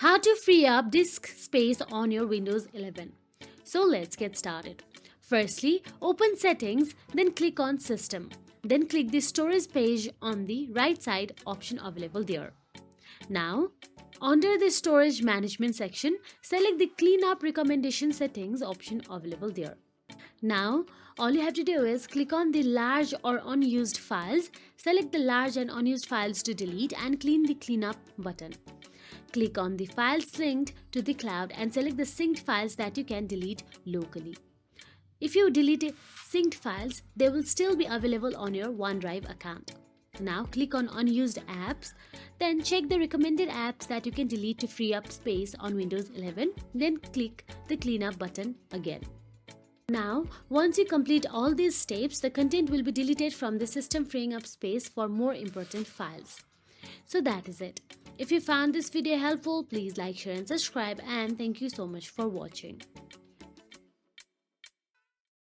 How to free up disk space on your Windows 11. So let's get started. Firstly, open Settings, then click on System. Then click the Storage page on the right side option available there. Now, under the Storage Management section, select the Cleanup Recommendation Settings option available there. Now, all you have to do is click on the large or unused files, select the large and unused files to delete and clean the cleanup button. Click on the files linked to the cloud and select the synced files that you can delete locally. If you delete synced files, they will still be available on your OneDrive account. Now click on Unused Apps, then check the recommended apps that you can delete to free up space on Windows 11, then click the Cleanup button again. Now, once you complete all these steps, the content will be deleted from the system, freeing up space for more important files. So that is it. If you found this video helpful, please like, share and subscribe, and thank you so much for watching.